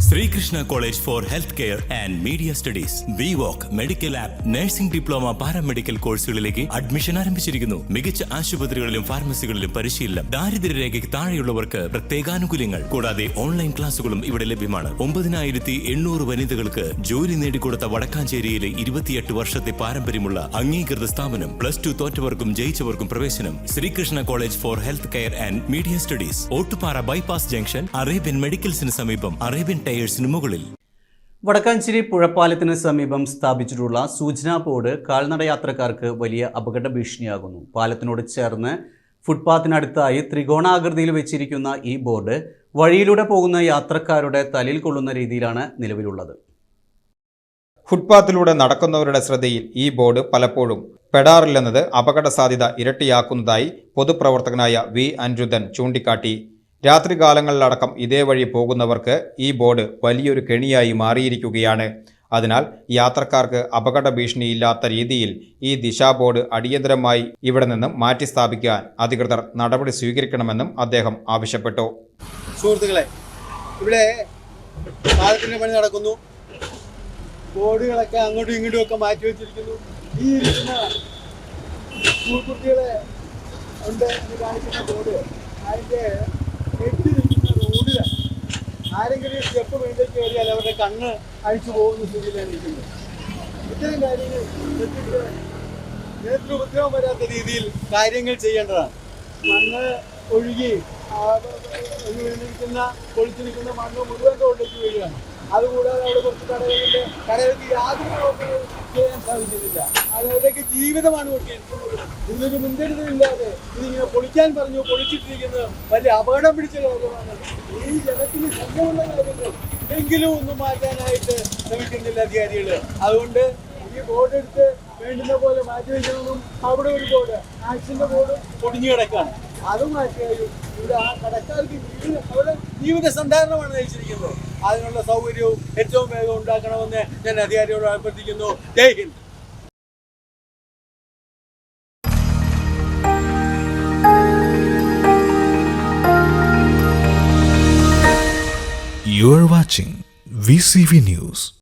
Sreekrishna college for health care and media studies VWalk medical app nursing diploma paramedical കോഴ്സുകളിലേക്ക് admission ആരംഭിച്ചിരിക്കുന്നു. മികച്ച ആശുപത്രികളിലും ഫാർമസികളിലും പരിശീലനം. ദാരിദ്ര്യരേഖയ്ക്ക് താഴെയുള്ളവർക്ക് പ്രത്യേകാനുകൂല്യങ്ങൾ. കൂടാതെ ഓൺലൈൻ ക്ലാസുകളും ഇവിടെ ലഭ്യമാണ്. 9800 വനിതകൾക്ക് ജോലി നേടിക്കൊടുത്ത വടക്കാഞ്ചേരിയിലെ 28 വർഷത്തെ പാരമ്പര്യമുള്ള അംഗീകൃത സ്ഥാപനം. +2 തോറ്റവർക്കും ജയിച്ചവർക്കും പ്രവേശനം. Sreekrishna college for health care and media studies, Ottupara bypass junction, Arabian മെഡിക്കൽസിന് സമീപം, അറേബ്യൻ ടയേഴ്സിന് മുകളിൽ. വടക്കാഞ്ചേരി പുഴപ്പാലത്തിന് സമീപം സ്ഥാപിച്ചിട്ടുള്ള സൂചനാ ബോർഡ് കാൽനട യാത്രക്കാർക്ക് വലിയ അപകട ഭീഷണിയാകുന്നു. പാലത്തിനോട് ചേർന്ന് ഫുട്പാത്തിനടുത്തായി ത്രികോണാകൃതിയിൽ വെച്ചിരിക്കുന്ന ഈ ബോർഡ് വഴിയിലൂടെ പോകുന്ന യാത്രക്കാരുടെ തലയിൽ കൊള്ളുന്ന രീതിയിലാണ് നിലവിലുള്ളത്. ഫുട്പാത്തിലൂടെ നടക്കുന്നവരുടെ ശ്രദ്ധയിൽ ഈ ബോർഡ് പലപ്പോഴും പെടാറില്ലെന്നത് അപകട സാധ്യത ഇരട്ടിയാക്കുന്നതായി പൊതുപ്രവർത്തകനായ വി അനിരുദ്ധൻ ചൂണ്ടിക്കാട്ടി. രാത്രികാലങ്ങളിലടക്കം ഇതേ വഴി പോകുന്നവർക്ക് ഈ ബോർഡ് വലിയൊരു കെണിയായി മാറിയിരിക്കുകയാണ്. അതിനാൽ യാത്രക്കാർക്ക് അപകട ഭീഷണിയില്ലാത്ത രീതിയിൽ ഈ ദിശാ ബോർഡ് അടിയന്തരമായി ഇവിടെ നിന്നും മാറ്റി സ്ഥാപിക്കാൻ അധികൃതർ നടപടി സ്വീകരിക്കണമെന്നും അദ്ദേഹം ആവശ്യപ്പെട്ടു. സുഹൃത്തുക്കളെ, ഇവിടെ പാലത്തിന്റെ പണി നടക്കുന്നു. ബോർഡുകളൊക്കെ അങ്ങോട്ടും ഇങ്ങോട്ടും ഒക്കെ മാറ്റി വെച്ചിരിക്കുന്നു. ഈ ഇരിക്കുന്ന സ്കൂൾ കുട്ടികളെ ഉണ്ട് എന്ന് കാണിക്കുന്ന ബോർഡ് അതിൻ്റെ എട്ടി നിൽക്കുന്ന റോഡിലാണ്. ആരെങ്കിലും സ്റ്റെപ്പ് വേണ്ടേക്ക് കയറിയാൽ അവരുടെ കണ്ണ് അഴിച്ചു പോകുന്ന സ്ഥിതിയിലാണ് ഇരിക്കുന്നത്. ഇത്തരം കാര്യങ്ങൾ ശ്രദ്ധിച്ച് നേതൃത്വം വരാത്ത രീതിയിൽ കാര്യങ്ങൾ ചെയ്യേണ്ടതാണ്. മണ്ണ് ഒഴുകി പൊളിച്ചു നിൽക്കുന്ന മണ്ണ് മുഴുവൻ റോഡിലേക്ക് വീഴുകയാണ്. അതുകൂടാതെ അവിടെ കുറച്ച് കടകൾക്ക് യാതൊരു പ്രവർത്തനവും ചെയ്യാൻ സാധിക്കുന്നില്ല. അവരുടെയൊക്കെ ജീവിതമാണ് പൊട്ടിയിരിക്കുന്നത്. ഇതിനൊരു മുൻകരുതലില്ലാതെ ഇതിങ്ങനെ പൊളിക്കാൻ പറഞ്ഞു പൊളിച്ചിട്ടിരിക്കുന്നത് വലിയ അപകടം പിടിച്ച കാര്യമാണ്. ഈ ജനത്തിന് ശല്യമുള്ള കാര്യങ്ങൾ എങ്കിലും ഒന്നും മാറ്റാനായിട്ട് ശ്രമിക്കുന്നില്ല അധികാരികൾ. അതുകൊണ്ട് ഈ ബോർഡ് എടുത്ത് വേണ്ടുന്ന പോലെ മാറ്റി വയ്ക്കണമെന്നും അവിടെ ഒരു ബോർഡ് ആക്സിന്റെ ബോർഡ് പൊടിഞ്ഞു കിടക്കാണ്. അതും മാറ്റിയാലും ഇവിടെ ആ കടക്കാർക്ക് അവരുടെ ജീവിത സന്ധാരണമാണ് നയിച്ചിരിക്കുന്നത്. അതിനുള്ള സൗകര്യവും ഏറ്റവും വേഗം ഉണ്ടാക്കണമെന്ന് ഞാൻ അധികാരിയോട് അഭ്യർത്ഥിക്കുന്നു. ജയ് Hind. You are watching VCV News.